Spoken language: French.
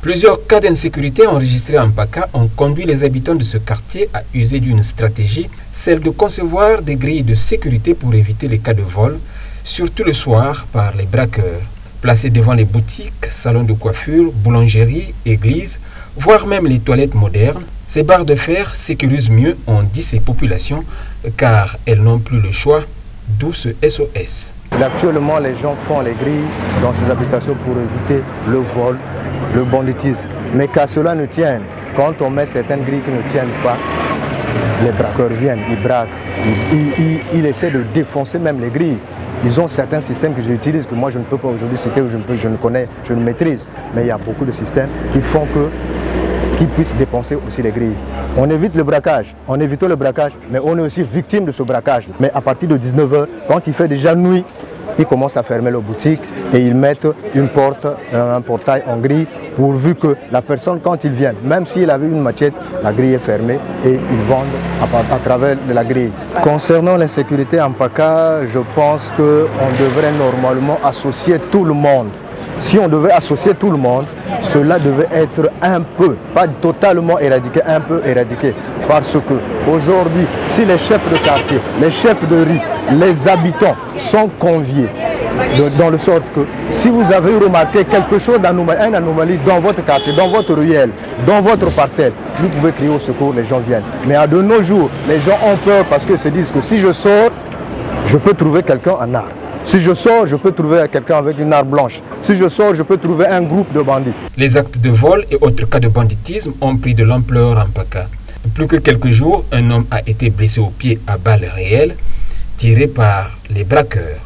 Plusieurs cas d'insécurité enregistrés en Mpaka ont conduit les habitants de ce quartier à user d'une stratégie, celle de concevoir des grilles de sécurité pour éviter les cas de vol, surtout le soir par les braqueurs. Placés devant les boutiques, salons de coiffure, boulangeries, églises, voire même les toilettes modernes, ces barres de fer sécurisent mieux, ont dit ces populations, car elles n'ont plus le choix, d'où ce SOS. Actuellement, les gens font les grilles dans ces habitations pour éviter le vol, le banditisme. Mais qu'à cela ne tienne, quand on met certaines grilles qui ne tiennent pas, les braqueurs viennent, ils braquent, ils essaient de défoncer même les grilles. Ils ont certains systèmes que j'utilise, que moi je ne peux pas aujourd'hui citer, ou je ne connais, je ne maîtrise. Mais il y a beaucoup de systèmes qui font qu'ils puissent dépenser aussi les grilles. On évite le braquage, on évite le braquage, mais on est aussi victime de ce braquage. Mais à partir de 19 h, quand il fait déjà nuit, ils commencent à fermer leur boutique et ils mettent une porte, un portail en grille, pourvu que la personne, quand il vient, même s'il avait une machette, la grille est fermée et ils vendent à travers de la grille. Concernant l'insécurité en Mpaka, je pense qu'on devrait normalement associer tout le monde. Si on devait associer tout le monde, cela devait être un peu, pas totalement éradiqué, un peu éradiqué. Parce que aujourd'hui, si les chefs de quartier, les chefs de rue, les habitants sont conviés, dans le sorte que si vous avez remarqué quelque chose d'anomalie, une anomalie dans votre quartier, dans votre ruelle, dans votre parcelle, vous pouvez crier au secours, les gens viennent. Mais à de nos jours, les gens ont peur parce qu'ils se disent que si je sors, je peux trouver quelqu'un en arme. Si je sors, je peux trouver quelqu'un avec une arme blanche. Si je sors, je peux trouver un groupe de bandits. Les actes de vol et autres cas de banditisme ont pris de l'ampleur en Mpaka. Plus que quelques jours, un homme a été blessé au pied à balles réelles, tiré par les braqueurs.